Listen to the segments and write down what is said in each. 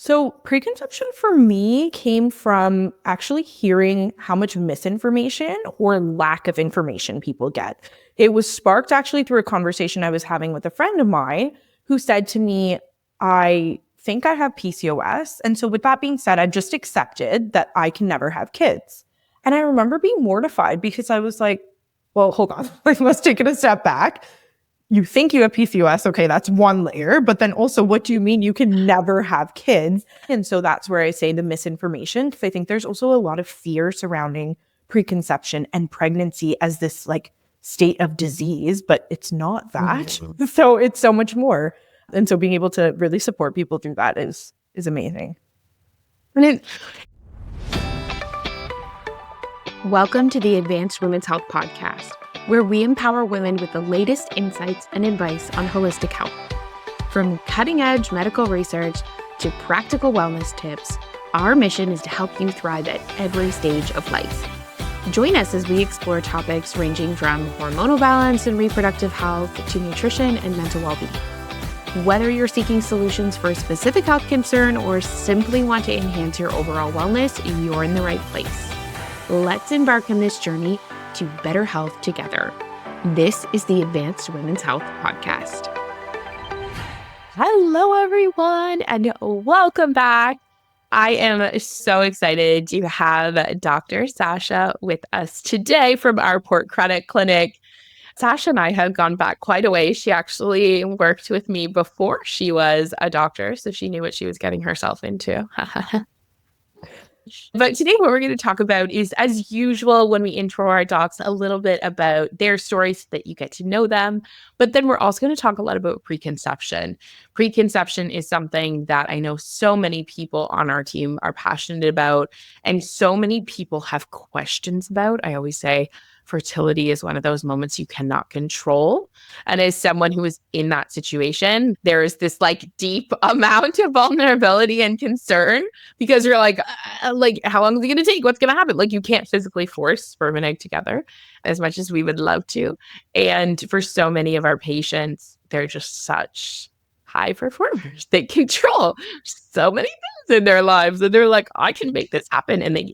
So preconception for me came from actually hearing how much misinformation or lack of information people get. It was sparked actually through a conversation I was having with a friend of mine who said to me, I think I have PCOS. And so with that being said, I've just accepted that I can never have kids. And I remember being mortified because I was like, well, hold on, let's take it a step back. You think you have PCOS, okay, that's one layer, but then also what do you mean you can never have kids? And so that's where I say the misinformation, because I think there's also a lot of fear surrounding preconception and pregnancy as this like state of disease, but it's not that. Mm-hmm. So it's so much more. And so being able to really support people through that is amazing. Welcome to the Advanced Women's Health Podcast, where we empower women with the latest insights and advice on holistic health. From cutting-edge medical research to practical wellness tips, our mission is to help you thrive at every stage of life. Join us as we explore topics ranging from hormonal balance and reproductive health to nutrition and mental well-being. Whether you're seeking solutions for a specific health concern or simply want to enhance your overall wellness, you're in the right place. Let's embark on this journey to better health together. This is the Advanced Women's Health Podcast. Hello, everyone, and welcome back. I am so excited to have Dr. Sasha with us today from our Port Credit Clinic. Sasha and I have gone back quite a way. She actually worked with me before she was a doctor, so she knew what she was getting herself into. But today what we're going to talk about is, as usual, when we intro our docs, a little bit about their stories so that you get to know them. But then we're also going to talk a lot about preconception. Preconception is something that I know so many people on our team are passionate about, and so many people have questions about. I always say fertility is one of those moments you cannot control. And as someone who is in that situation, there is this like deep amount of vulnerability and concern because you're like, how long is it going to take? What's going to happen? Like, you can't physically force sperm and egg together as much as we would love to. And for so many of our patients, they're just such high performers. They control so many things in their lives. And they're like, I can make this happen. And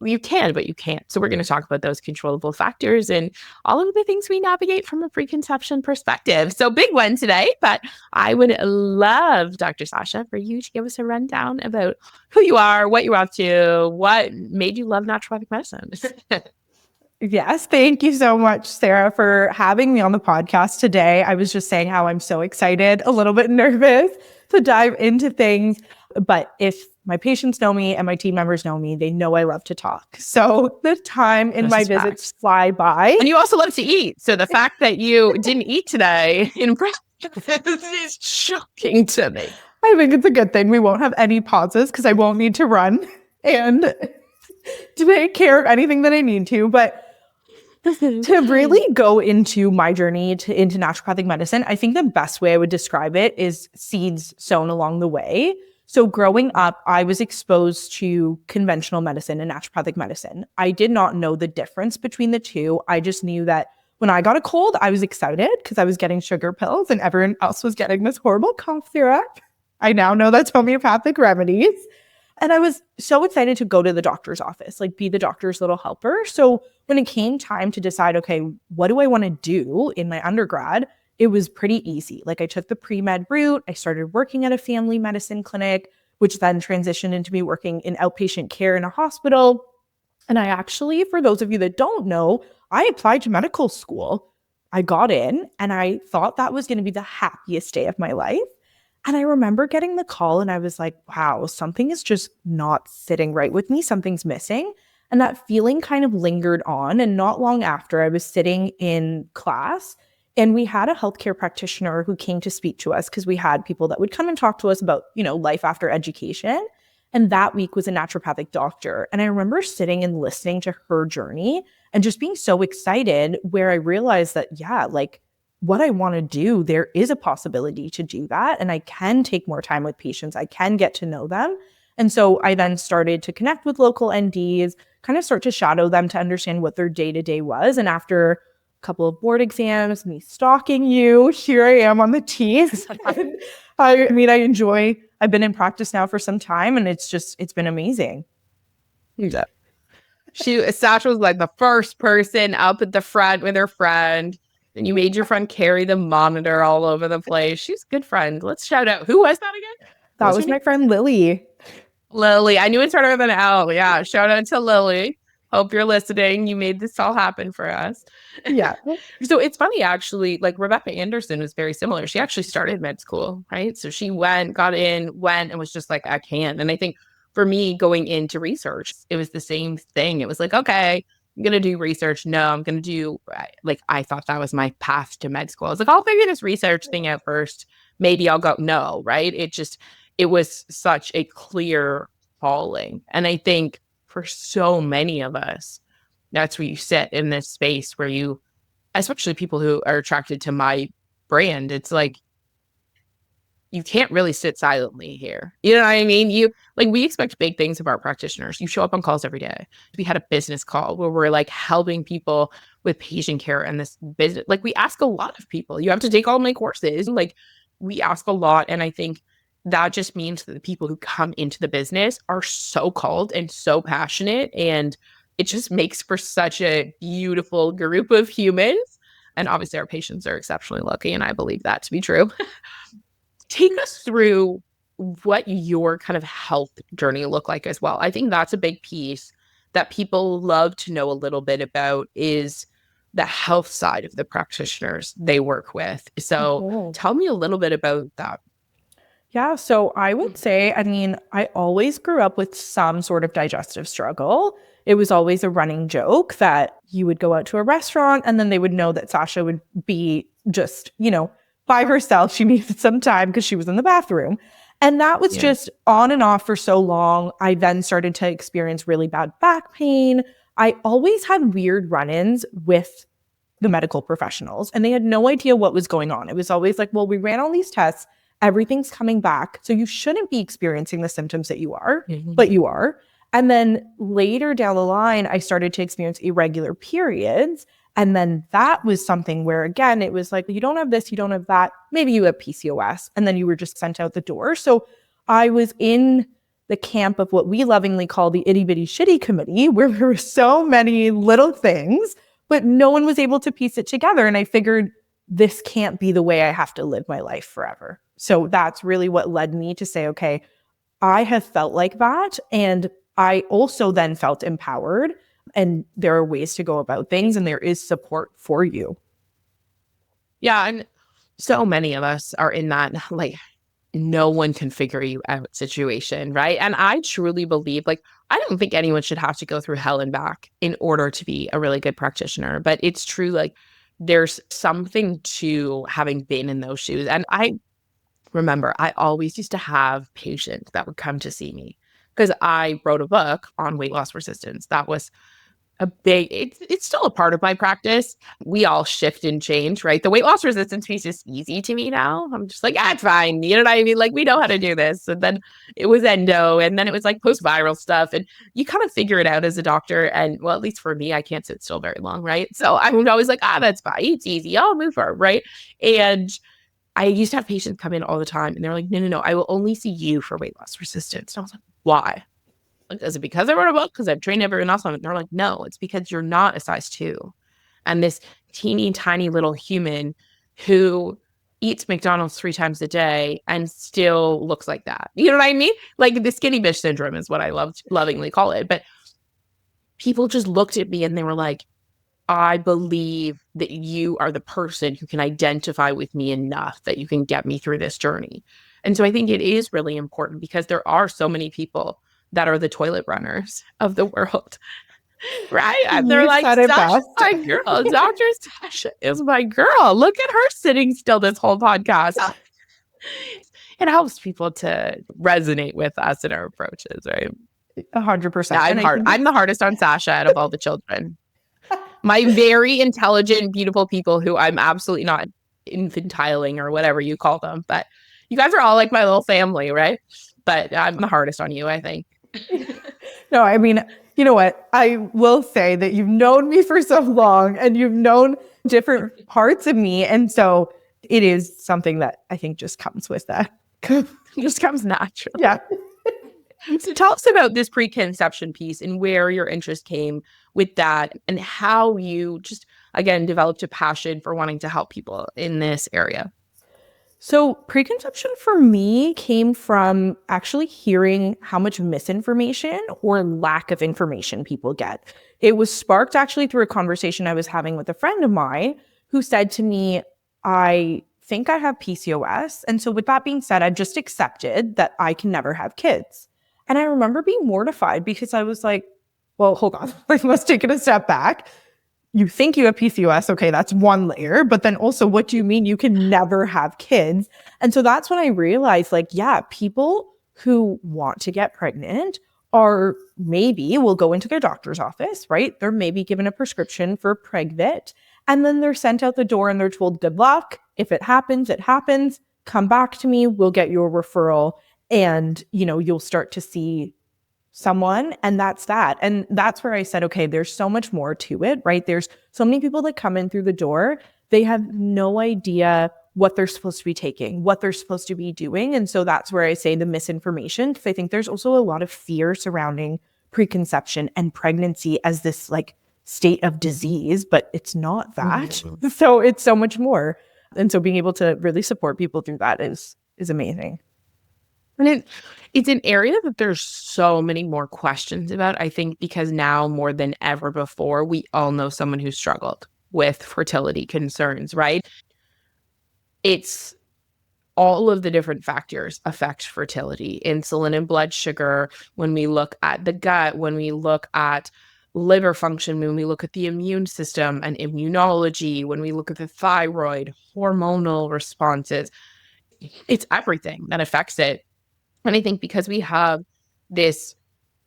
you can, but you can't. So we're going to talk about those controllable factors and all of the things we navigate from a preconception perspective. So big one today, but I would love, Dr. Sasha, for you to give us a rundown about who you are, what you're up to, what made you love naturopathic medicine. Yes, thank you so much, Sarah, for having me on the podcast today. I was just saying how I'm so excited, a little bit nervous to dive into things, but if my patients know me and my team members know me, they know I love to talk. So the time in my visits fly by. And you also love to eat. So the fact that you didn't eat today in practice is shocking to me. I think it's a good thing we won't have any pauses because I won't need to run and take care of anything that I need to. But to really go into my journey into naturopathic medicine, I think the best way I would describe it is seeds sown along the way. So growing up, I was exposed to conventional medicine and naturopathic medicine. I did not know the difference between the two. I just knew that when I got a cold, I was excited because I was getting sugar pills and everyone else was getting this horrible cough syrup. I now know that's homeopathic remedies. And I was so excited to go to the doctor's office, like be the doctor's little helper. So when it came time to decide, okay, what do I want to do in my undergrad? It was pretty easy. Like, I took the pre-med route. I started working at a family medicine clinic, which then transitioned into me working in outpatient care in a hospital. And I actually, for those of you that don't know, I applied to medical school. I got in and I thought that was going to be the happiest day of my life. And I remember getting the call and I was like, wow, something is just not sitting right with me. Something's missing. And that feeling kind of lingered on. And not long after, I was sitting in class and we had a healthcare practitioner who came to speak to us because we had people that would come and talk to us about, life after education. And that week was a naturopathic doctor. And I remember sitting and listening to her journey and just being so excited, where I realized that, what I want to do, there is a possibility to do that. And I can take more time with patients. I can get to know them. And so I then started to connect with local NDs, kind of start to shadow them to understand what their day-to-day was. And after couple of board exams, me stalking you, here I am on the team. I mean, I've been in practice now for some time, and it's been amazing. Yeah. Sasha was like the first person up at the front with her friend. And you made your friend carry the monitor all over the place. She's a good friend. Let's shout out. Who was that again? That was my friend Lily. Lily. I knew it started with an L. Yeah. Shout out to Lily. Hope you're listening. You made this all happen for us. Yeah. So it's funny, actually, like Rebecca Anderson was very similar. She actually started med school, right? So she got in, and was just like, I can't. And I think for me going into research, it was the same thing. It was like, okay, I'm going to do research. No, I'm going to do, like, I thought that was my path to med school. I was like, I'll figure this research thing out first. Maybe I'll go. No, right? It was such a clear calling. And I think for so many of us, that's where you sit in this space where you, especially people who are attracted to my brand, it's like, you can't really sit silently here. You know what I mean? We expect big things of our practitioners. You show up on calls every day. We had a business call where we're like helping people with patient care and this business. Like, we ask a lot of people. You have to take all my courses. Like, we ask a lot. And I think that just means that the people who come into the business are so called and so passionate. And it just makes for such a beautiful group of humans. And obviously our patients are exceptionally lucky. And I believe that to be true. Take us through what your kind of health journey looked like as well. I think that's a big piece that people love to know a little bit about, is the health side of the practitioners they work with. So tell me a little bit about that. Yeah, so I would say, I mean, I always grew up with some sort of digestive struggle. It was always a running joke that you would go out to a restaurant and then they would know that Sasha would be just, by herself. She needed some time because she was in the bathroom. And that was just on and off for so long. I then started to experience really bad back pain. I always had weird run-ins with the medical professionals, and they had no idea what was going on. It was always like, well, we ran all these tests. Everything's coming back. So you shouldn't be experiencing the symptoms that you are, but you are. And then later down the line, I started to experience irregular periods. And then that was something where, again, it was like, you don't have this, you don't have that. Maybe you have PCOS. And then you were just sent out the door. So I was in the camp of what we lovingly call the itty bitty shitty committee, where there were so many little things, but no one was able to piece it together. And I figured, this can't be the way I have to live my life forever. So that's really what led me to say, okay, I have felt like that. And I also then felt empowered. And there are ways to go about things, and there is support for you. Yeah. And so many of us are in that, like, no one can figure you out situation, right? And I truly believe, like, I don't think anyone should have to go through hell and back in order to be a really good practitioner. But it's true, like, there's something to having been in those shoes. And I remember I always used to have patients that would come to see me because I wrote a book on weight loss resistance. That was it's still a part of my practice. We all shift and change, right? The weight loss resistance piece is easy to me now. I'm just like, it's fine. You know what I mean? Like, we know how to do this. And then it was endo, and then it was like post-viral stuff. And you kind of figure it out as a doctor. And well, at least for me, I can't sit still very long, right? So I'm always like, that's fine. It's easy. I'll move forward, right? And I used to have patients come in all the time, and they're like, no, I will only see you for weight loss resistance. And I was like, why? Like, is it because I wrote a book? Because I've trained everyone else on it? And they're like, no, it's because you're not a size 2. And this teeny tiny little human who eats McDonald's 3 times a day and still looks like that. You know what I mean? Like, the skinny bitch syndrome is what I lovingly call it. But people just looked at me and they were like, I believe that you are the person who can identify with me enough that you can get me through this journey. And so I think it is really important, because there are so many people that are the toilet runners of the world, right? And they're like, Sasha's my girl. Dr. Sasha is my girl. Look at her sitting still this whole podcast. It helps people to resonate with us and our approaches, right? 100%. Yeah, I'm the hardest on Sasha out of all the children. My very intelligent, beautiful people who I'm absolutely not infantiling or whatever you call them. But you guys are all like my little family, right? But I'm the hardest on you, I think. No, I mean, you know what? I will say that you've known me for so long and you've known different parts of me. And so it is something that I think just comes with that. It just comes naturally. Yeah. So tell us about this preconception piece and where your interest came with that and how you just, again, developed a passion for wanting to help people in this area. So preconception for me came from actually hearing how much misinformation or lack of information people get. It was sparked actually through a conversation I was having with a friend of mine who said to me, I think I have PCOS. And so with that being said, I've just accepted that I can never have kids. And I remember being mortified because I was like, well, hold on, like, let's take it a step back. You think you have PCOS. Okay, that's one layer. But then also, what do you mean you can never have kids? And so that's when I realized, like, yeah, people who want to get pregnant are maybe will go into their doctor's office, right? They're maybe given a prescription for Pregvit, and then they're sent out the door and they're told, good luck. If it happens, it happens. Come back to me. We'll get you a referral. And, you'll start to see someone, and that's that. And that's where I said, okay, there's so much more to it, right? There's so many people that come in through the door. They have no idea what they're supposed to be taking, what they're supposed to be doing. And so that's where I say the misinformation, because I think there's also a lot of fear surrounding preconception and pregnancy as this like state of disease, but it's not that. Mm-hmm. So it's so much more. And so being able to really support people through that is amazing. And it's an area that there's so many more questions about, I think, because now more than ever before, we all know someone who struggled with fertility concerns, right? It's all of the different factors affect fertility, insulin and blood sugar, when we look at the gut, when we look at liver function, when we look at the immune system and immunology, when we look at the thyroid, hormonal responses, it's everything that affects it. And I think because we have this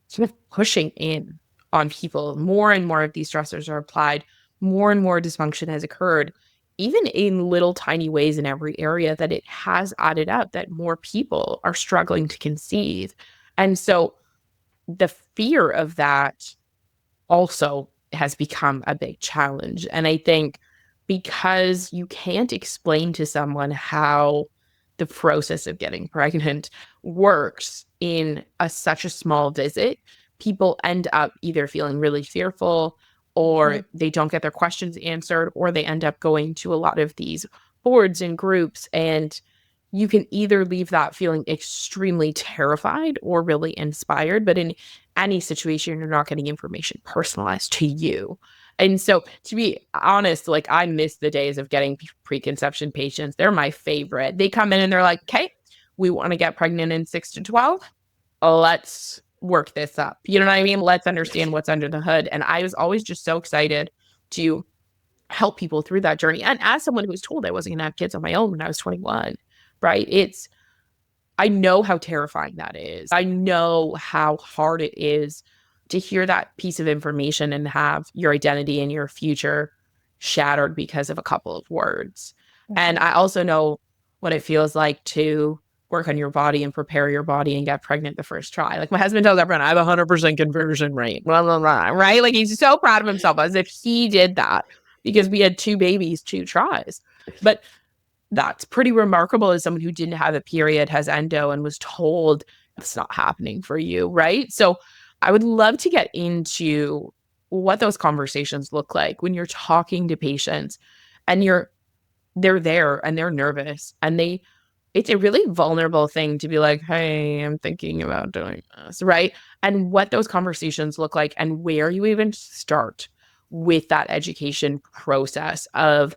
sort of pushing in on people, more and more of these stressors are applied, more and more dysfunction has occurred, even in little tiny ways in every area, that it has added up that more people are struggling to conceive. And so the fear of that also has become a big challenge. And I think because you can't explain to someone how the process of getting pregnant works in such a small visit, people end up either feeling really fearful, or they don't get their questions answered, or they end up going to a lot of these boards and groups. And you can either leave that feeling extremely terrified or really inspired. But in any situation, you're not getting information personalized to you. And so, to be honest, like, I miss the days of getting preconception patients. They're my favorite. They come in and they're like, okay, we want to get pregnant in 6 to 12. Let's work this up. You know what I mean? Let's understand what's under the hood. And I was always just so excited to help people through that journey. And as someone who was told I wasn't going to have kids on my own when I was 21, right? I know how terrifying that is. I know how hard it is to hear that piece of information and have your identity and your future shattered because of a couple of words. Mm-hmm. And I also know what it feels like to work on your body and prepare your body and get pregnant the first try. Like, my husband tells everyone, I have 100% conversion rate, blah, blah, blah, right? Like, he's so proud of himself as if he did that because we had 2 babies, 2 tries. But that's pretty remarkable as someone who didn't have a period, has endo, and was told it's not happening for you, right? So I would love to get into what those conversations look like when you're talking to patients and they're there and they're nervous, and it's a really vulnerable thing to be like, hey, I'm thinking about doing this, right? And what those conversations look like and where you even start with that education process of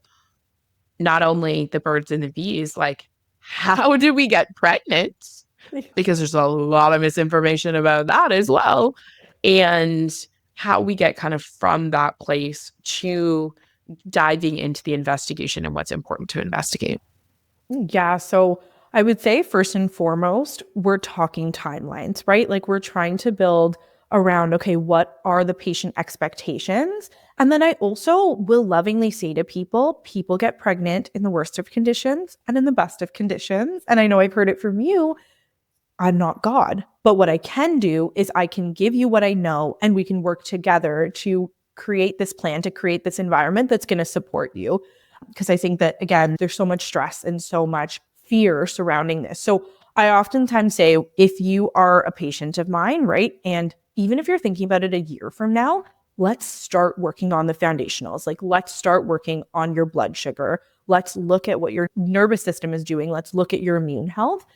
not only the birds and the bees, like, how do we get pregnant? Because there's a lot of misinformation about that as well. And how we get kind of from that place to diving into the investigation and what's important to investigate. Yeah. So I would say first and foremost, we're talking timelines, right? Like, we're trying to build around, okay, what are the patient expectations? And then I also will lovingly say to people get pregnant in the worst of conditions and in the best of conditions. And I know I've heard it from you. I'm not God, but what I can do is I can give you what I know, and we can work together to create this plan, to create this environment that's going to support you. Because I think that, again, there's so much stress and so much fear surrounding this. So I oftentimes say, if you are a patient of mine, right? And even if you're thinking about it a year from now, let's start working on the foundationals. Like, let's start working on your blood sugar. Let's look at what your nervous system is doing. Let's look at your immune health.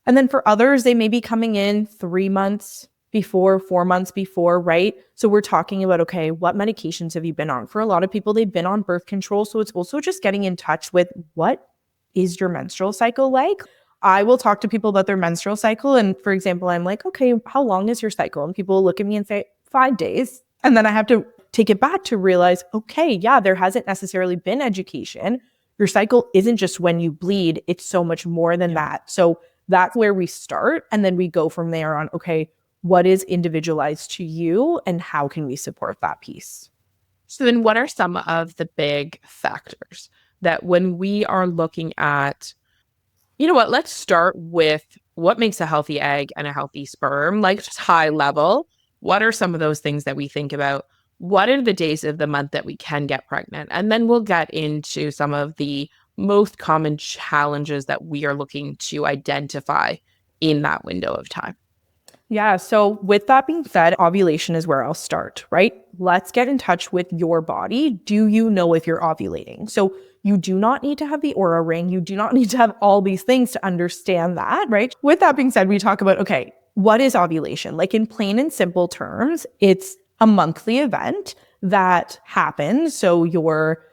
And then for others, they may be coming in 3 months before, 4 months before, right? So we're talking about, okay, what medications have you been on? For a lot of people, they've been on birth control. So it's also just getting in touch with, what is your menstrual cycle like? I will talk to people about their menstrual cycle. And for example, I'm like, okay, how long is your cycle? And people will look at me and say, 5 days. And then I have to take it back to realize, okay, yeah, there hasn't necessarily been education. Your cycle isn't just when you bleed, it's so much more than that. So that's where we start. And then we go from there on, okay, what is individualized to you and how can we support that piece? So then what are some of the big factors that when we are looking at, you know what, let's start with what makes a healthy egg and a healthy sperm, like just high level. What are some of those things that we think about? What are the days of the month that we can get pregnant? And then we'll get into some of the most common challenges that we are looking to identify in that window of time. Yeah. So with that being said, ovulation is where I'll start, right? Let's get in touch with your body. Do you know if you're ovulating? So you do not need to have the Aura ring. You do not need to have all these things to understand that, right? With that being said, we talk about, okay, what is ovulation? Like, in plain and simple terms, it's a monthly event that happens. So your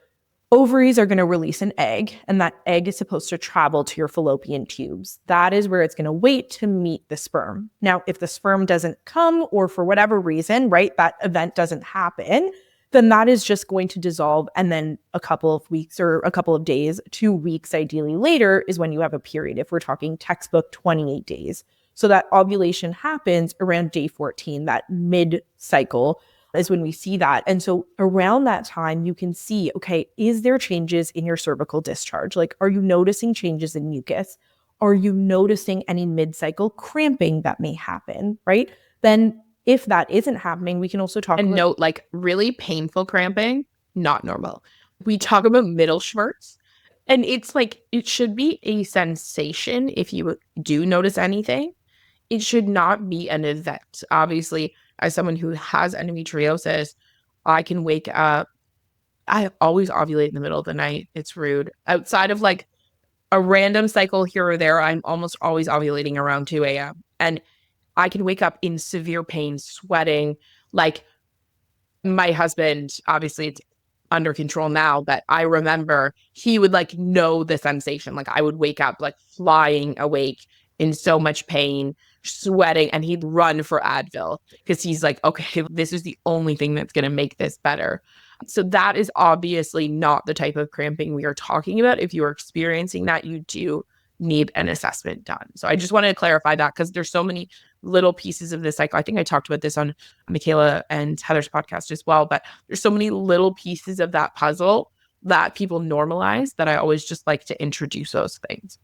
ovaries are going to release an egg, and that egg is supposed to travel to your fallopian tubes. That is where it's going to wait to meet the sperm. Now, if the sperm doesn't come, or for whatever reason, right, that event doesn't happen, then that is just going to dissolve. And then a couple of weeks or a couple of days, 2 weeks ideally later, is when you have a period. If we're talking textbook 28 days. So that ovulation happens around day 14, that mid-cycle is when we see that. And so around that time, you can see, okay, is there changes in your cervical discharge? Like, are you noticing changes in mucus? Are you noticing any mid-cycle cramping that may happen, right? Then if that isn't happening, we can also talk And about— note, like really painful cramping, not normal. We talk about middle schmerz, and it's like, it should be a sensation if you do notice anything. It should not be an event. Obviously, as someone who has endometriosis, I can wake up. I always ovulate in the middle of the night. It's rude. Outside of like a random cycle here or there, I'm almost always ovulating around 2 a.m. And I can wake up in severe pain, sweating. Like, my husband, obviously it's under control now, but I remember he would like know the sensation. Like, I would wake up like flying awake in so much pain, sweating, and he'd run for Advil because he's like, okay, this is the only thing that's going to make this better. So that is obviously not the type of cramping we are talking about. If you are experiencing that, you do need an assessment done. So I just wanted to clarify that because there's so many little pieces of this cycle. I think I talked about this on Michaela and Heather's podcast as well, but there's so many little pieces of that puzzle that people normalize that I always just like to introduce those things.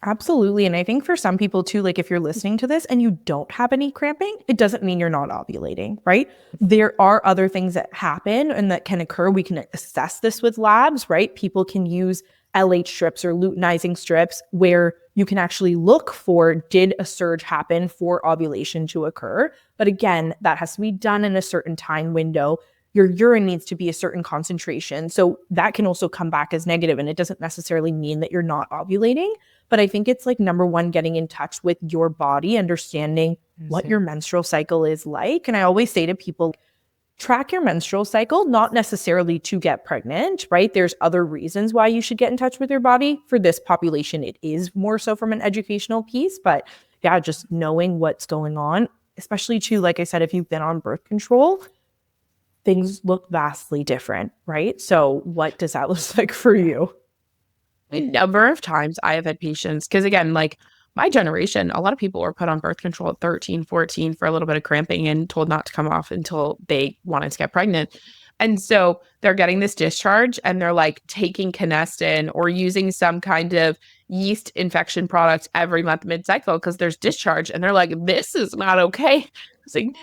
Absolutely. And I think for some people too, like if you're listening to this and you don't have any cramping, it doesn't mean you're not ovulating, right? There are other things that happen and that can occur. We can assess this with labs, right? People can use LH strips or luteinizing strips where you can actually look for, did a surge happen for ovulation to occur? But again, that has to be done in a certain time window. Your urine needs to be a certain concentration. So that can also come back as negative, and it doesn't necessarily mean that you're not ovulating. But I think it's like, number one, getting in touch with your body, understanding what your menstrual cycle is like. And I always say to people, track your menstrual cycle, not necessarily to get pregnant, right? There's other reasons why you should get in touch with your body. For this population, it is more so from an educational piece. But yeah, just knowing what's going on, especially too, like I said, if you've been on birth control, things look vastly different, right? So what does that look like for you? A number of times I have had patients, because again, like my generation, a lot of people were put on birth control at 13, 14 for a little bit of cramping and told not to come off until they wanted to get pregnant. And so they're getting this discharge and they're like taking Canestin or using some kind of yeast infection product every month mid-cycle because there's discharge. And they're like, this is not okay. It's like,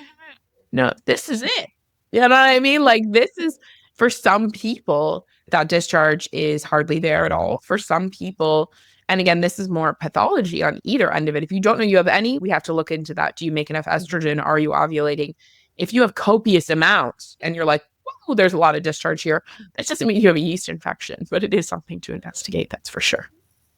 no, this is it. You know what I mean? Like, this is, for some people, that discharge is hardly there at all. For some people, And again, this is more pathology on either end of it. If you don't know you have any, we have to look into that. Do you make enough estrogen? Are you ovulating? If you have copious amounts and you're like, whoa, there's a lot of discharge here, that doesn't mean you have a yeast infection, but it is something to investigate. That's for sure.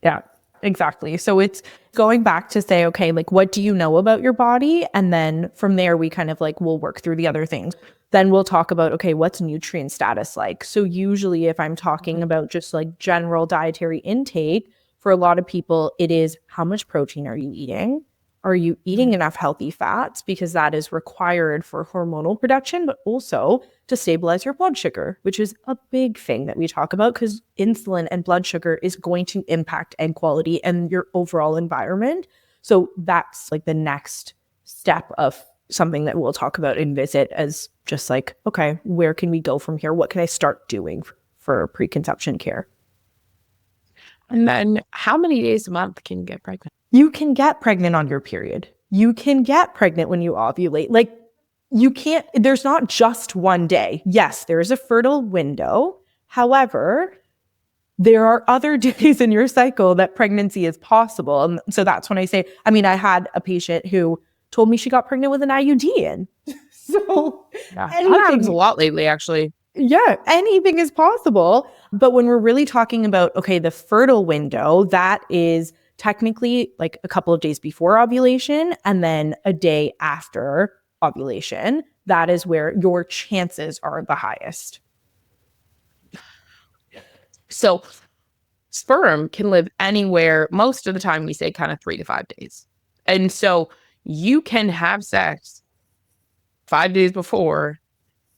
Yeah, exactly. So it's going back to say, okay, like, what do you know about your body? And then from there, we kind of like, we'll work through the other things. Then we'll talk about, okay, what's nutrient status like? So usually if I'm talking about just like general dietary intake, for a lot of people, it is how much protein are you eating? Are you eating enough healthy fats? Because that is required for hormonal production, but also to stabilize your blood sugar, which is a big thing that we talk about because insulin and blood sugar is going to impact egg quality and your overall environment. So that's like the next step of something that we'll talk about in visit as just like, okay, where can we go from here? What can I start doing for preconception care? And then how many days a month can you get pregnant? You can get pregnant on your period. You can get pregnant when you ovulate. Like, you can't, there's not just one day. Yes, there is a fertile window. However, there are other days in your cycle that pregnancy is possible. And so that's when I say, I mean, I had a patient who told me she got pregnant with an IUD in. So that happens a lot lately, actually. Yeah, anything is possible. But when we're really talking about, okay, the fertile window, that is technically like a couple of days before ovulation and then a day after ovulation. That is where your chances are the highest. So sperm can live anywhere. Most of the time we say kind of 3 to 5 days. And so you can have sex 5 days before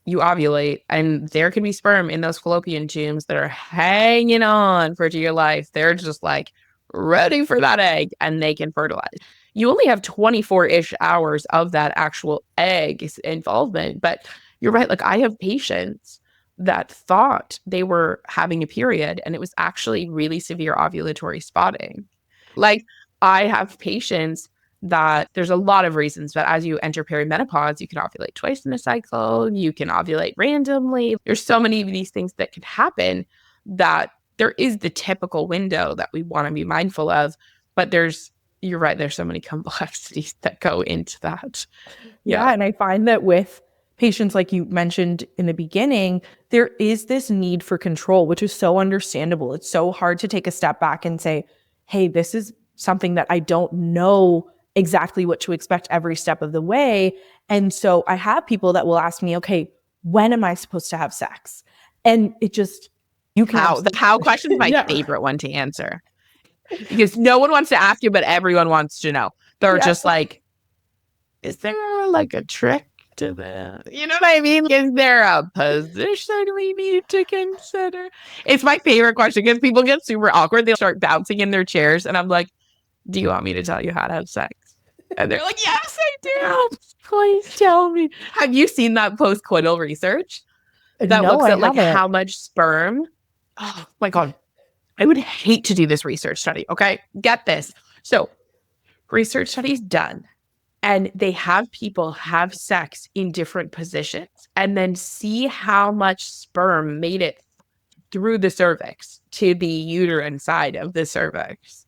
you ovulate, and there can be sperm in those fallopian tubes that are hanging on for dear life. They're just like ready for that egg and they can fertilize. You only have 24-ish hours of that actual egg involvement. But you're right. Like, I have patients that thought they were having a period and it was actually really severe ovulatory spotting. Like, I have patients that there's a lot of reasons, but as you enter perimenopause, you can ovulate twice in a cycle, you can ovulate randomly. There's so many of these things that could happen that there is the typical window that we want to be mindful of, but you're right, there's so many complexities that go into that. Yeah, and I find that with patients, like you mentioned in the beginning, there is this need for control, which is so understandable. It's so hard to take a step back and say, hey, this is something that I don't know exactly what to expect every step of the way. And so I have people that will ask me, okay, when am I supposed to have sex? And it just, you can the how question is my favorite one to answer, because no one wants to ask you, but everyone wants to know. They're just like, is there like a trick to that? You know what I mean? Is there a position we need to consider? It's my favorite question because people get super awkward. They'll start bouncing in their chairs and I'm like, do you want me to tell you how to have sex? And they're like, yes, I do. Please tell me. Have you seen that post-coital research that looks at like how much sperm? Oh my God. I would hate to do this research study. Okay. Get this. So research studies done, and they have people have sex in different positions and then see how much sperm made it through the cervix to the uterine side of the cervix.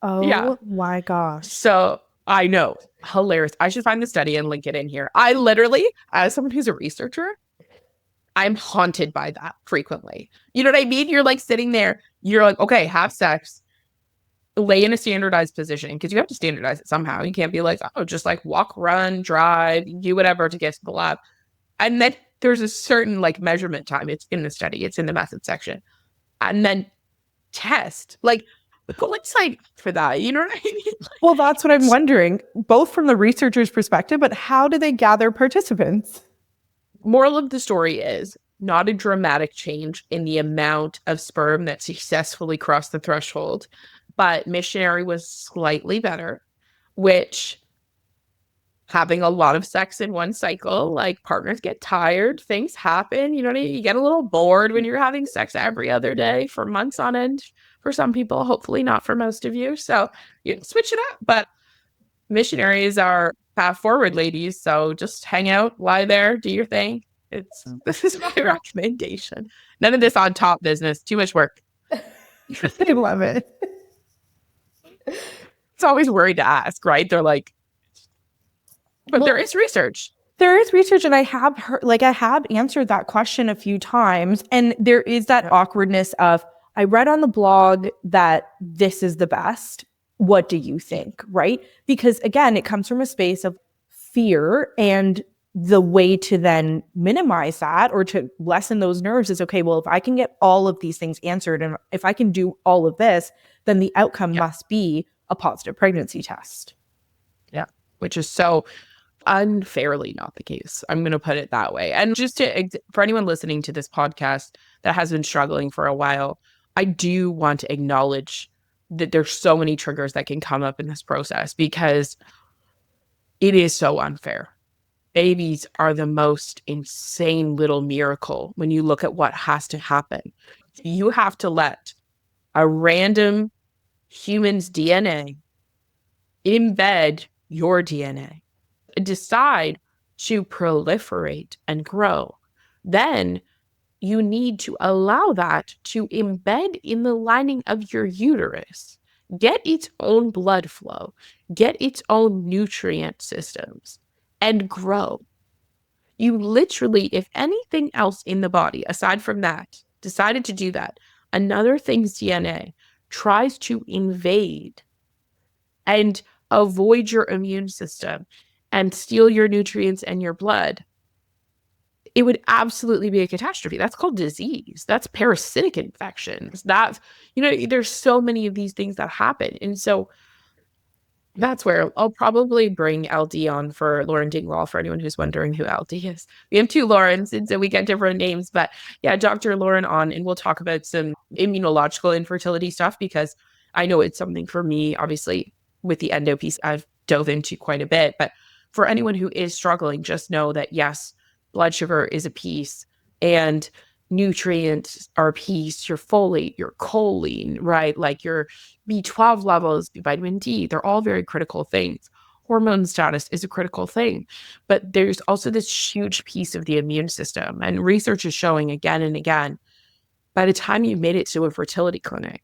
Oh my gosh. So I know. Hilarious. I should find the study and link it in here. I literally, as someone who's a researcher, I'm haunted by that frequently. You know what I mean? You're like sitting there, you're like, okay, have sex, lay in a standardized position, because you have to standardize it somehow. You can't be like, oh, just like walk, run, drive, do whatever to get to the lab. And then there's a certain like measurement time. It's in the study. It's in the method section. And then test. Like, what's like for that? You know what I mean? Well, that's what I'm wondering, both from the researcher's perspective, but how do they gather participants? Moral of the story is not a dramatic change in the amount of sperm that successfully crossed the threshold, but missionary was slightly better, which having a lot of sex in one cycle, like partners get tired, things happen, you know what I mean? You get a little bored when you're having sex every other day for months on end. For some people, hopefully not for most of you. So you can switch it up, but missionaries are path forward, ladies. So just hang out, lie there, do your thing. This is my recommendation. None of this on top business. Too much work. I love it. It's always worried to ask, right? They're like, but there is research. There is research, and I have heard, like, I have answered that question a few times, and there is that awkwardness of, I read on the blog that this is the best. What do you think? Right? Because again, it comes from a space of fear, and the way to then minimize that or to lessen those nerves is, okay, well, if I can get all of these things answered and if I can do all of this, then the outcome must be a positive pregnancy test. Yeah. Which is so unfairly not the case. I'm going to put it that way. And just for anyone listening to this podcast that has been struggling for a while, I do want to acknowledge that there's so many triggers that can come up in this process because it is so unfair. Babies are the most insane little miracle when you look at what has to happen. You have to let a random human's DNA embed your DNA, decide to proliferate and grow. Then you need to allow that to embed in the lining of your uterus, get its own blood flow, get its own nutrient systems, and grow. You literally, if anything else in the body, aside from that, decided to do that, another thing's DNA tries to invade and avoid your immune system and steal your nutrients and your blood, it would absolutely be a catastrophe. That's called disease. That's parasitic infections. That's, there's so many of these things that happen. And so that's where I'll probably bring LD on for Lauren Dingwall, for anyone who's wondering who LD is. We have two Laurens, and so we get different names. But yeah, Dr. Lauren on, and we'll talk about some immunological infertility stuff because I know it's something for me, obviously, with the endo piece, I've dove into quite a bit. But for anyone who is struggling, just know that, yes, blood sugar is a piece and nutrients are a piece, your folate, your choline, right? Like your B12 levels, vitamin D, they're all very critical things. Hormone status is a critical thing. But there's also this huge piece of the immune system. And research is showing again and again, by the time you made it to a fertility clinic,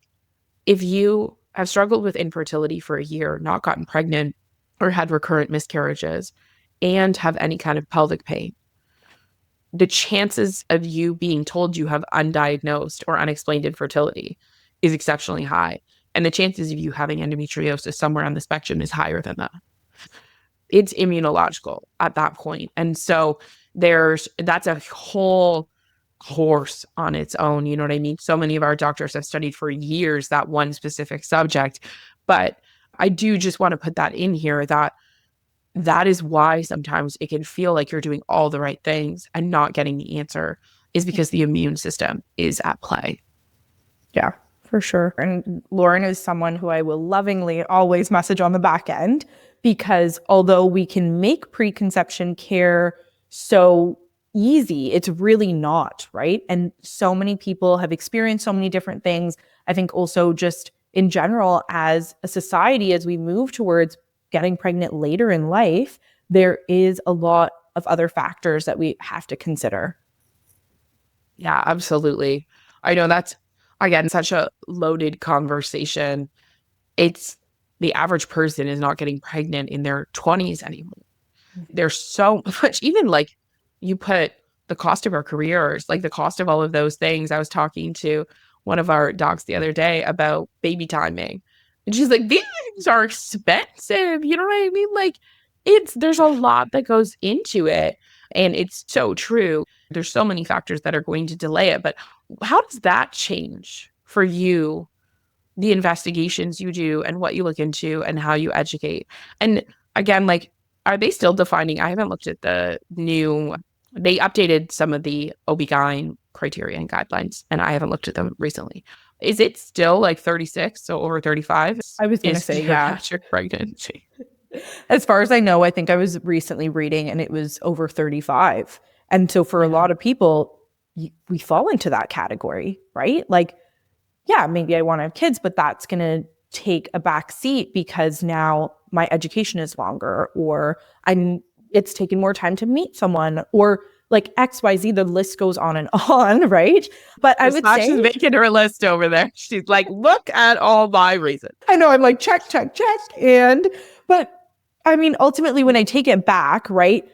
if you have struggled with infertility for a year, not gotten pregnant, or had recurrent miscarriages, and have any kind of pelvic pain, the chances of you being told you have undiagnosed or unexplained infertility is exceptionally high. And the chances of you having endometriosis somewhere on the spectrum is higher than that. It's immunological at that point. And so that's a whole course on its own. You know what I mean? So many of our doctors have studied for years that one specific subject. But I do just want to put that in here that is why sometimes it can feel like you're doing all the right things and not getting the answer, is because the immune system is at play. Yeah, for sure. And Lauren is someone who I will lovingly always message on the back end, because although we can make preconception care so easy, it's really not, right? And so many people have experienced so many different things. I think also just in general, as a society, as we move towards getting pregnant later in life, there is a lot of other factors that we have to consider. Yeah, absolutely. I know that's, again, such a loaded conversation. It's the average person is not getting pregnant in their 20s anymore. There's so much, even like you put the cost of our careers, like the cost of all of those things. I was talking to one of our docs the other day about baby timing. And she's like, these things are expensive. You know what I mean? Like there's a lot that goes into it. And it's so true. There's so many factors that are going to delay it. But how does that change for you, the investigations you do and what you look into and how you educate? And again, like, are they still defining? I haven't looked at the new, they updated some of the OB-GYN criteria and guidelines, and I haven't looked at them recently. Is it still like 36, so over 35? I was going to say, yeah. Pregnancy. As far as I know, I think I was recently reading and it was over 35. And so for a lot of people, we fall into that category, right? Like, yeah, maybe I want to have kids, but that's going to take a back seat because now my education is longer, or it's taking more time to meet someone, or like XYZ, the list goes on and on, right? But I would say Sasha's making her list over there. She's like, look at all my reasons. I know, I'm like, check. But I mean, ultimately, when I take it back, right,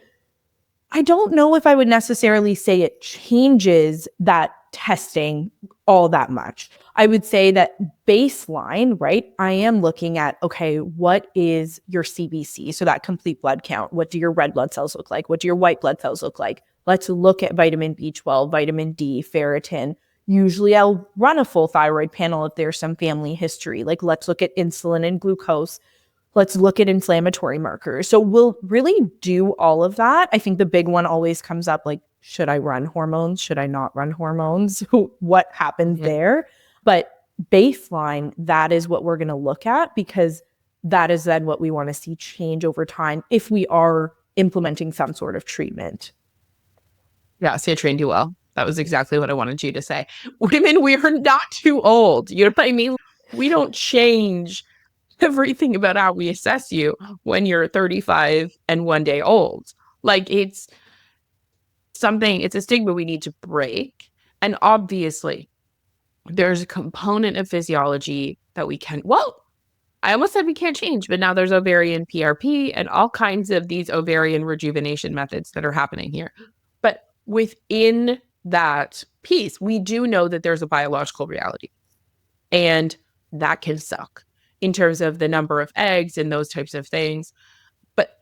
I don't know if I would necessarily say it changes that testing all that much. I would say that baseline, right? I am looking at, okay, what is your CBC? So that complete blood count. What do your red blood cells look like? What do your white blood cells look like? Let's look at vitamin B12, vitamin D, ferritin. Usually I'll run a full thyroid panel if there's some family history. Like, let's look at insulin and glucose. Let's look at inflammatory markers. So we'll really do all of that. I think the big one always comes up, like, should I run hormones? Should I not run hormones? What happens there? But baseline, that is what we're going to look at, because that is then what we want to see change over time if we are implementing some sort of treatment. Yeah, see, I trained you well. That was exactly what I wanted you to say. Women, we are not too old. You know what I mean? We don't change everything about how we assess you when you're 35 and 1 day old. Like, it's a stigma we need to break. And obviously, there's a component of physiology that I almost said we can't change, but now there's ovarian PRP and all kinds of these ovarian rejuvenation methods that are happening here. But within that piece, we do know that there's a biological reality, and that can suck in terms of the number of eggs and those types of things. But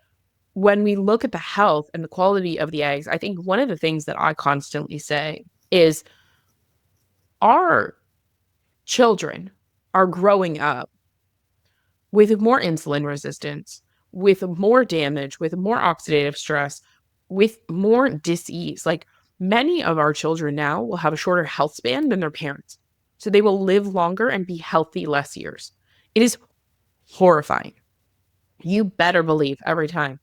when we look at the health and the quality of the eggs, I think one of the things that I constantly say is our children are growing up with more insulin resistance, with more damage, with more oxidative stress, with more disease. Like, many of our children now will have a shorter health span than their parents. So they will live longer and be healthy less years. It is horrifying. You better believe every time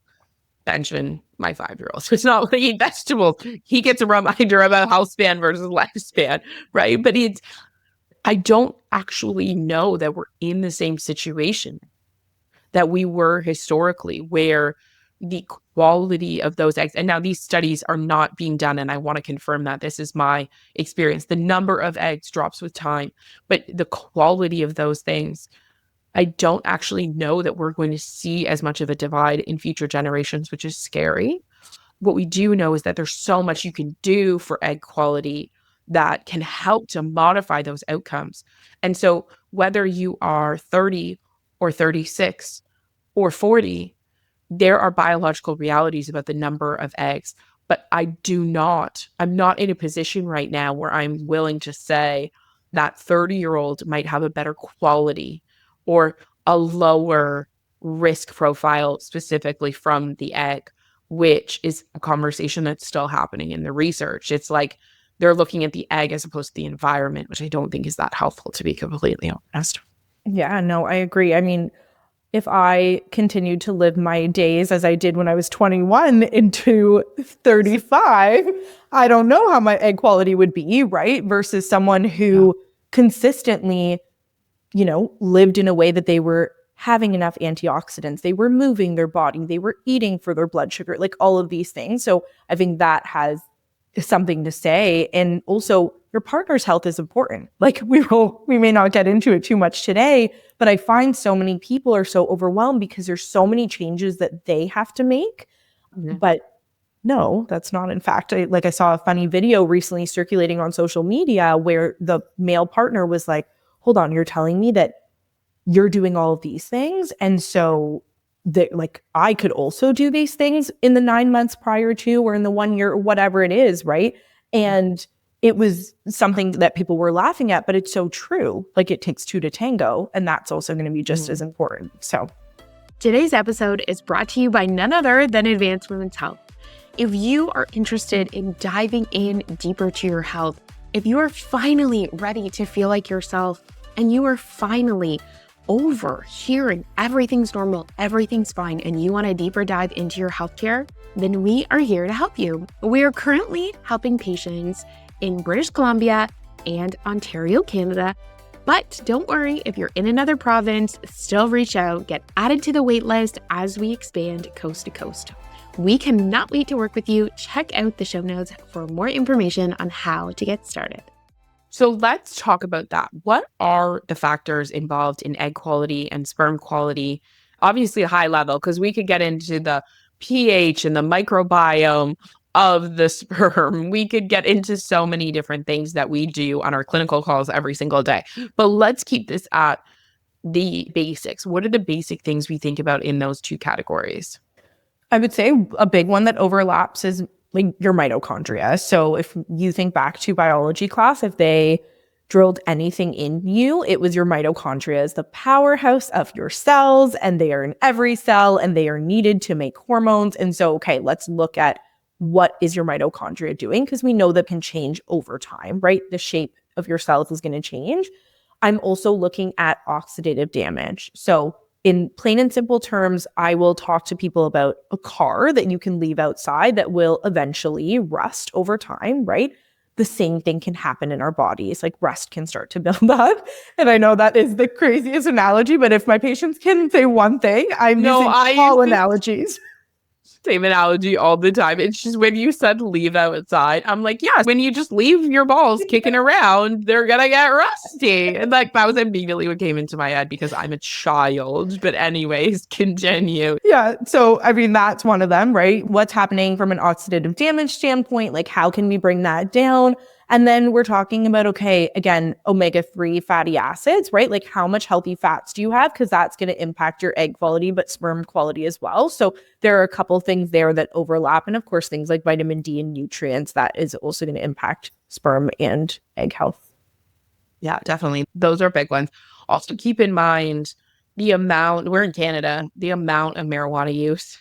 Benjamin, my 5-year-old, so it's not like he eat vegetables, he gets a reminder about health span versus lifespan, right? But I don't actually know that we're in the same situation that we were historically, where the quality of those eggs, and now these studies are not being done, and I want to confirm that this is my experience. The number of eggs drops with time, but the quality of those things, I don't actually know that we're going to see as much of a divide in future generations, which is scary. What we do know is that there's so much you can do for egg quality that can help to modify those outcomes. And so whether you are 30 or 36 or 40, there are biological realities about the number of eggs. But I'm not in a position right now where I'm willing to say that 30-year-old might have a better quality or a lower risk profile specifically from the egg, which is a conversation that's still happening in the research. It's like they're looking at the egg as opposed to the environment, which I don't think is that helpful, to be completely honest. Yeah, no, I agree. I mean, if I continued to live my days as I did when I was 21 into 35, I don't know how my egg quality would be, right? Versus someone who consistently, lived in a way that they were having enough antioxidants, they were moving their body, they were eating for their blood sugar, like all of these things. So I think that has something to say. And also, your partner's health is important. Like, we may not get into it too much today, but I find so many people are so overwhelmed because there's so many changes that they have to make. But no, that's not. In fact, I saw a funny video recently circulating on social media where the male partner was like, hold on, you're telling me that you're doing all of these things, and so that, like, I could also do these things in the 9 months prior to, or in the 1 year, or whatever it is, right? And it was something that people were laughing at, but it's so true. Like, it takes two to tango, and that's also going to be just as important. So today's episode is brought to you by none other than Advanced Women's Health. If you are interested in diving in deeper to your health, if you are finally ready to feel like yourself, and you are finally over hearing everything's normal, everything's fine, and you want a deeper dive into your healthcare, then we are here to help you. We are currently helping patients in British Columbia and Ontario, Canada. But don't worry, if you're in another province, still reach out, get added to the wait list as we expand coast to coast. We cannot wait to work with you. Check out the show notes for more information on how to get started. So let's talk about that. What are the factors involved in egg quality and sperm quality? Obviously, high level, because we could get into the pH and the microbiome of the sperm. We could get into so many different things that we do on our clinical calls every single day. But let's keep this at the basics. What are the basic things we think about in those two categories? I would say a big one that overlaps is like your mitochondria. So if you think back to biology class, if they drilled anything in you, it was your mitochondria is the powerhouse of your cells, and they are in every cell and they are needed to make hormones. And so, okay, let's look at what is your mitochondria doing, because we know that can change over time, right? The shape of your cells is going to change. I'm also looking at oxidative damage. So in plain and simple terms, I will talk to people about a car that you can leave outside that will eventually rust over time, right? The same thing can happen in our bodies. Like rust can start to build up. And I know that is the craziest analogy, but if my patients can say one thing, I'm using all analogies. Same analogy all the time. It's just when you said leave outside, I'm like, yeah, when you just leave your balls kicking around, they're gonna get rusty. And like that was immediately what came into my head because I'm a child. But anyways, continue. Yeah. So I mean, that's one of them, right? What's happening from an oxidative damage standpoint? Like how can we bring that down? And then we're talking about, okay, again, omega-3 fatty acids, right? Like how much healthy fats do you have? Because that's going to impact your egg quality, but sperm quality as well. So there are a couple things there that overlap. And of course, things like vitamin D and nutrients, that is also going to impact sperm and egg health. Yeah, definitely. Those are big ones. Also keep in mind the amount, we're in Canada, the amount of marijuana use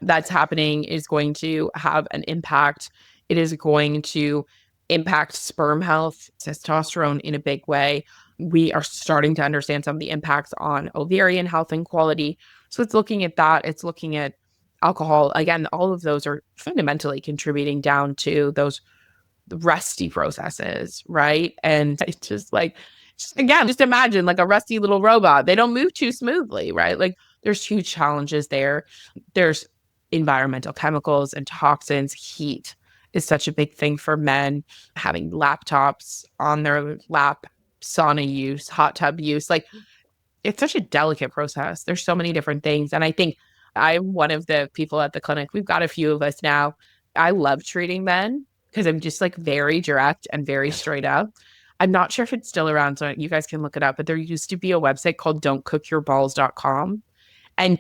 that's happening is going to have an impact. It is going to impact sperm health, testosterone in a big way. We are starting to understand some of the impacts on ovarian health and quality. So it's looking at that. It's looking at alcohol. Again, all of those are fundamentally contributing down to those rusty processes, right? And it's just like, again, just imagine like a rusty little robot. They don't move too smoothly, right? Like there's huge challenges there. There's environmental chemicals and toxins. Heat is such a big thing for men, having laptops on their lap, sauna use, hot tub use. Like it's such a delicate process. There's so many different things. And I think I'm one of the people at the clinic. We've got a few of us now. I love treating men because I'm just like very direct and very straight up. I'm not sure if it's still around, so you guys can look it up, but there used to be a website called don'tcookyourballs.com. And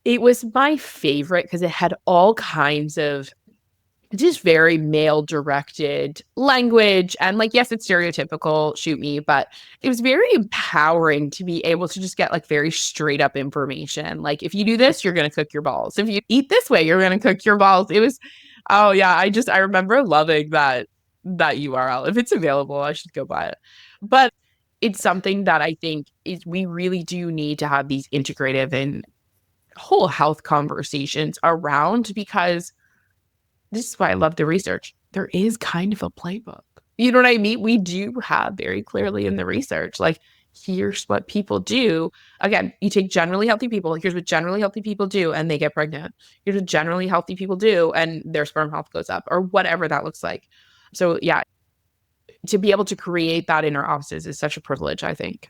it was my favorite because it had all kinds of just very male directed language. And like, yes, it's stereotypical, shoot me, but it was very empowering to be able to just get like very straight up information. Like, if you do this, you're going to cook your balls. If you eat this way, you're going to cook your balls. It was, oh yeah, I remember loving that URL. If it's available, I should go buy it. But it's something that I think is we really do need to have these integrative and whole health conversations around, because this is why I love the research. There is kind of a playbook. You know what I mean? We do have very clearly in the research, like, here's what people do. Again, you take generally healthy people. Here's what generally healthy people do, and they get pregnant. Here's what generally healthy people do, and their sperm health goes up, or whatever that looks like. So yeah, to be able to create that in our offices is such a privilege, I think.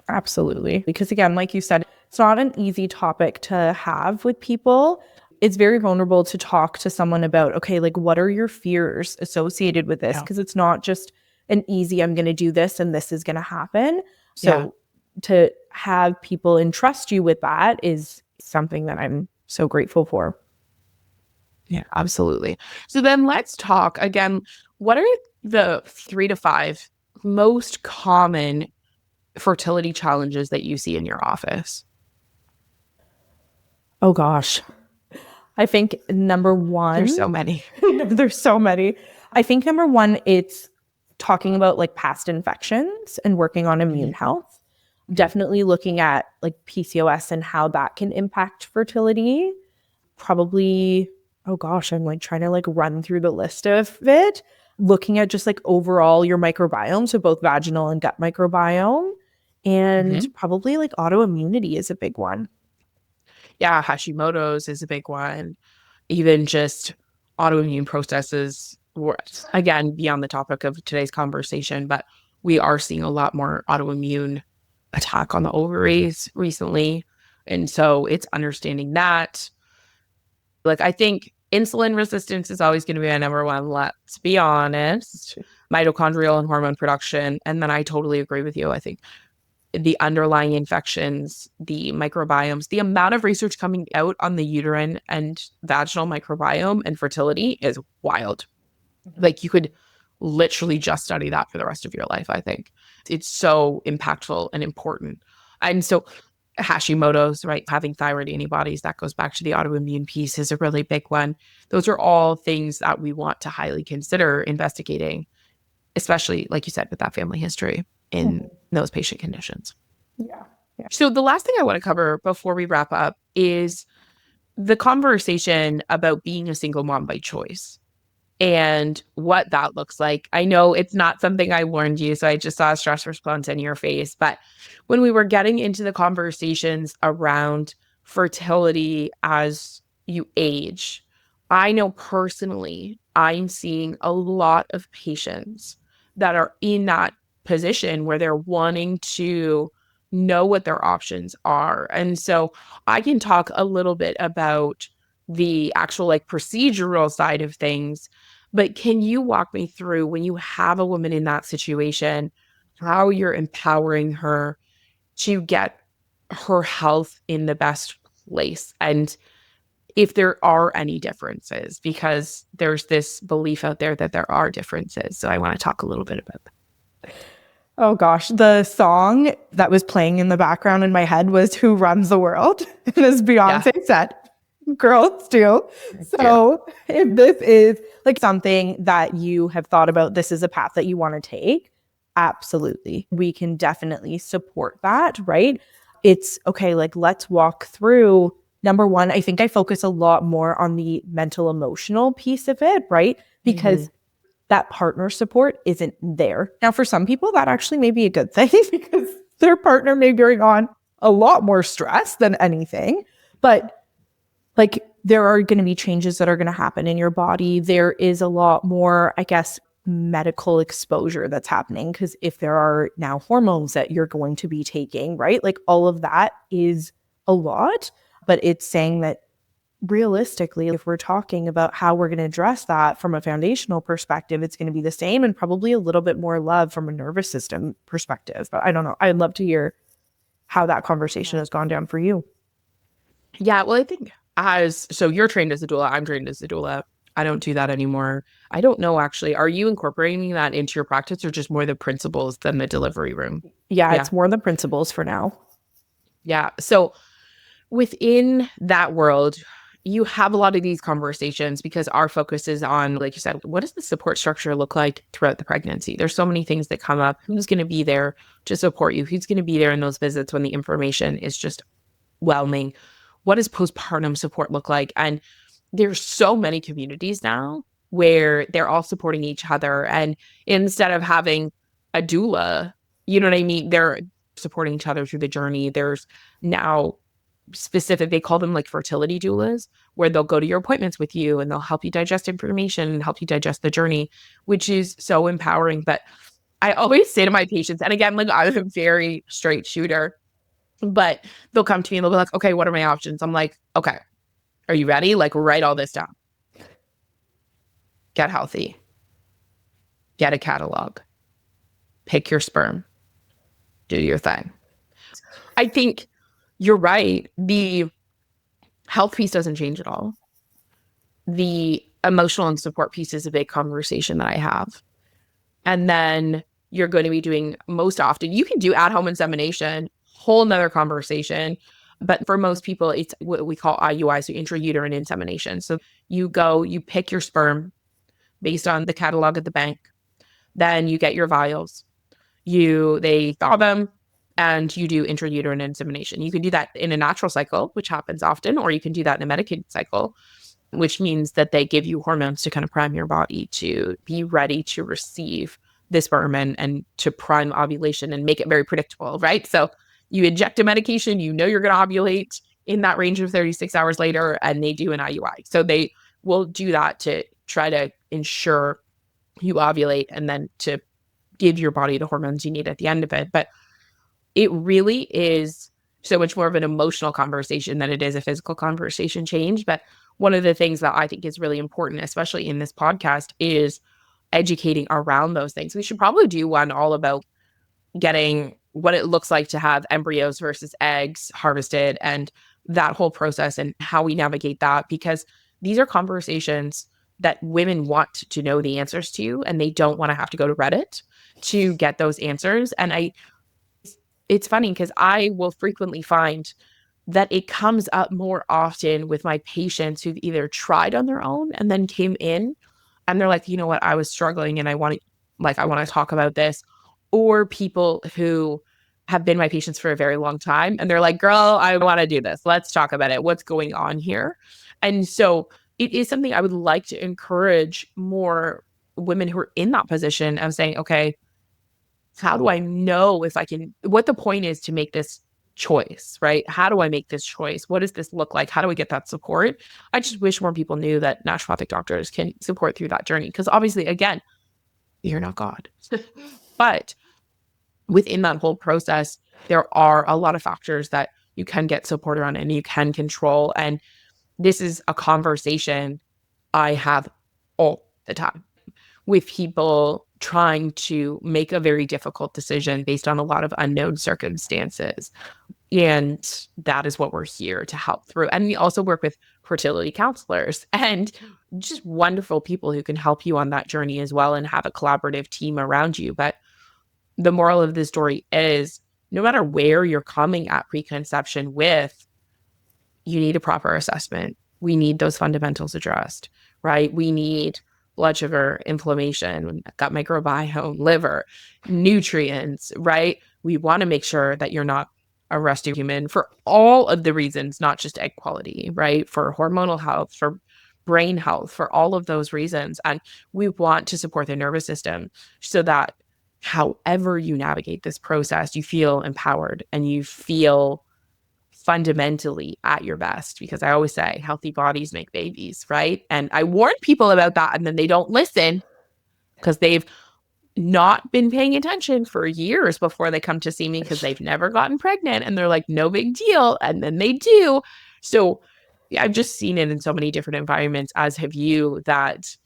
Absolutely. Because again, like you said, it's not an easy topic to have with people. It's very vulnerable to talk to someone about, okay, like what are your fears associated with this? Because it's not just an easy, I'm going to do this and this is going to happen. So to have people entrust you with that is something that I'm so grateful for. Yeah, absolutely. So then let's talk again. What are the 3 to 5 most common fertility challenges that you see in your office? Oh gosh. I think number one. There's so many. There's so many. I think number one, it's talking about like past infections and working on immune health. Definitely looking at like PCOS and how that can impact fertility. Probably, oh gosh, I'm like trying to like run through the list of it. Looking at just like overall your microbiome, so both vaginal and gut microbiome. And probably like autoimmunity is a big one. Yeah, Hashimoto's is a big one. even just autoimmune processes, again, beyond the topic of today's conversation, but we are seeing a lot more autoimmune attack on the ovaries recently. And so it's understanding that. Like, I think insulin resistance is always going to be my number one, let's be honest. Mitochondrial and hormone production. And then I totally agree with you. I think the underlying infections, the microbiomes, the amount of research coming out on the uterine and vaginal microbiome and fertility is wild. Like, you could literally just study that for the rest of your life, I think. It's so impactful and important. And so Hashimoto's, right? Having thyroid antibodies, that goes back to the autoimmune piece, is a really big one. Those are all things that we want to highly consider investigating, especially, like you said, with that family history in those patient conditions. Yeah. So the last thing I want to cover before we wrap up is the conversation about being a single mom by choice and what that looks like. I know it's not something I warned you, so I just saw a stress response in your face. But when we were getting into the conversations around fertility as you age, I know personally I'm seeing a lot of patients that are in that position where they're wanting to know what their options are. And so I can talk a little bit about the actual like procedural side of things, but can you walk me through, when you have a woman in that situation, how you're empowering her to get her health in the best place? And if there are any differences, because there's this belief out there that there are differences. So I want to talk a little bit about that. Oh gosh, the song that was playing in the background in my head was Who Runs the World? And as Beyonce said, girls do. So if this is like something that you have thought about, this is a path that you want to take, absolutely. We can definitely support that, right? It's okay, like let's walk through. Number one, I think I focus a lot more on the mental emotional piece of it, right? Because that partner support isn't there. Now, for some people, that actually may be a good thing because their partner may bring on a lot more stress than anything. But like, there are going to be changes that are going to happen in your body. There is a lot more, I guess, medical exposure that's happening because if there are now hormones that you're going to be taking, right? Like, all of that is a lot, but it's saying that realistically, if we're talking about how we're going to address that from a foundational perspective, it's going to be the same and probably a little bit more love from a nervous system perspective. But I don't know. I'd love to hear how that conversation has gone down for you. Yeah, well, I think so you're trained as a doula, I'm trained as a doula. I don't do that anymore. I don't know, actually. Are you incorporating that into your practice or just more the principles than the delivery room? Yeah, it's more the principles for now. Yeah. So within that world, you have a lot of these conversations because our focus is on, like you said, what does the support structure look like throughout the pregnancy? There's so many things that come up. Who's going to be there to support you? Who's going to be there in those visits when the information is just whelming? What does postpartum support look like? And there's so many communities now where they're all supporting each other. And instead of having a doula, you know what I mean? They're supporting each other through the journey. There's now specific, they call them like fertility doulas, where they'll go to your appointments with you and they'll help you digest information and help you digest the journey, which is so empowering. But I always say to my patients, and again, like I'm a very straight shooter, but they'll come to me and they'll be like, okay, what are my options? I'm like, okay, are you ready? Like, write all this down. Get healthy. Get a catalog. Pick your sperm. Do your thing. I think you're right. The health piece doesn't change at all. The emotional and support piece is a big conversation that I have. And then you're going to be doing, most often, you can do at-home insemination, whole nother conversation. But for most people, it's what we call IUI, so intrauterine insemination. So you go, you pick your sperm based on the catalog at the bank. Then you get your vials. They thaw them, and you do intrauterine insemination. You can do that in a natural cycle, which happens often, or you can do that in a medicated cycle, which means that they give you hormones to kind of prime your body to be ready to receive the sperm and to prime ovulation and make it very predictable, right? So you inject a medication, you know you're going to ovulate in that range of 36 hours later, and they do an IUI. So they we'll do that to try to ensure you ovulate and then to give your body the hormones you need at the end of it. But it really is so much more of an emotional conversation than it is a physical conversation change. But one of the things that I think is really important, especially in this podcast, is educating around those things. We should probably do one all about getting what it looks like to have embryos versus eggs harvested and that whole process and how we navigate that, because these are conversations that women want to know the answers to, and they don't want to have to go to Reddit to get those answers. And it's funny because I will frequently find that it comes up more often with my patients who've either tried on their own and then came in and they're like, you know what, I was struggling and I want to talk about this. Or people who have been my patients for a very long time and they're like, girl, I want to do this. Let's talk about it. What's going on here? And so it is something I would like to encourage more women who are in that position of saying, okay, how do I know if I can, what the point is to make this choice, right? How do I make this choice? What does this look like? How do we get that support? I just wish more people knew that naturopathic doctors can support through that journey. Because obviously, again, you're not God. But within that whole process, there are a lot of factors that you can get support around and you can control. And this is a conversation I have all the time with people trying to make a very difficult decision based on a lot of unknown circumstances. And that is what we're here to help through. And we also work with fertility counselors and just wonderful people who can help you on that journey as well and have a collaborative team around you. But the moral of the story is no matter where you're coming at preconception with, you need a proper assessment. We need those fundamentals addressed, right? We need blood sugar, inflammation, gut microbiome, liver, nutrients, right? We want to make sure that you're not a rusty human for all of the reasons, not just egg quality, right? For hormonal health, for brain health, for all of those reasons. And we want to support the nervous system so that however you navigate this process, you feel empowered and you feel fundamentally at your best, because I always say healthy bodies make babies, right? And I warn people about that and then they don't listen because they've not been paying attention for years before they come to see me because they've never gotten pregnant and they're like, no big deal. And then they do. So yeah, I've just seen it in so many different environments, as have you, that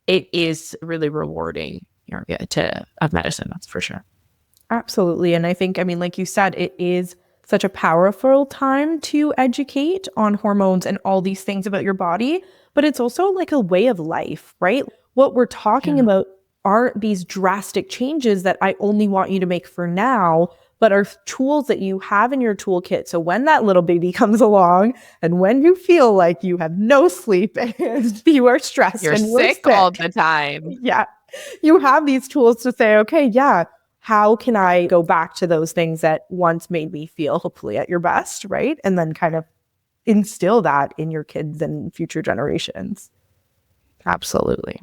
it is really rewarding area of medicine, that's for sure. Absolutely. And I think, I mean, like you said, it is such a powerful time to educate on hormones and all these things about your body, but it's also like a way of life, right? What we're talking about aren't these drastic changes that I only want you to make for now, but are tools that you have in your toolkit. So when that little baby comes along and when you feel like you have no sleep and you are stressed you're and sick all the time. Yeah. You have these tools to say, okay, yeah, how can I go back to those things that once made me feel hopefully at your best, right? And then kind of instill that in your kids and future generations. Absolutely.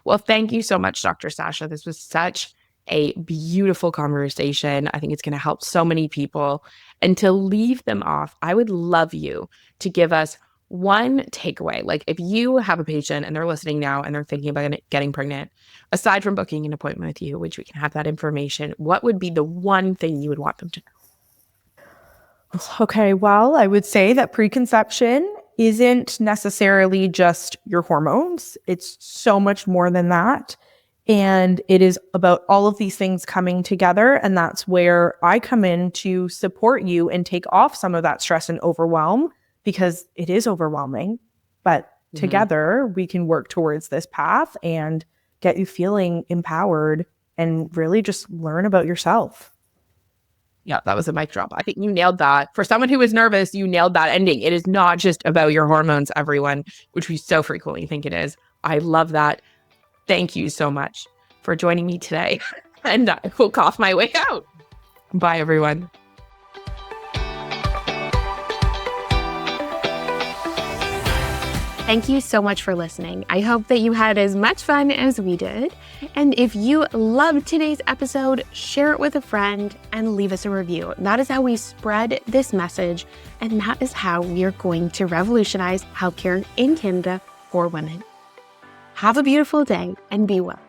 Well, thank you so much, Dr. Sasha. This was such a beautiful conversation. I think it's going to help so many people. And to leave them off, I would love you to give us one takeaway. Like if you have a patient and they're listening now and they're thinking about getting pregnant, aside from booking an appointment with you, which we can have that information, what would be the one thing you would want them to know? Okay, well, I would say that preconception isn't necessarily just your hormones. It's so much more than that. And it is about all of these things coming together. And that's where I come in to support you and take off some of that stress and overwhelm, because it is overwhelming. But together we can work towards this path and get you feeling empowered and really just learn about yourself. Yeah, that was a mic drop. I think you nailed that. For someone who is nervous, you nailed that ending. It is not just about your hormones, everyone, which we so frequently think it is. I love that. Thank you so much for joining me today. And I will cough my way out. Bye, everyone. Thank you so much for listening. I hope that you had as much fun as we did. And if you loved today's episode, share it with a friend and leave us a review. That is how we spread this message. And that is how we are going to revolutionize healthcare in Canada for women. Have a beautiful day and be well.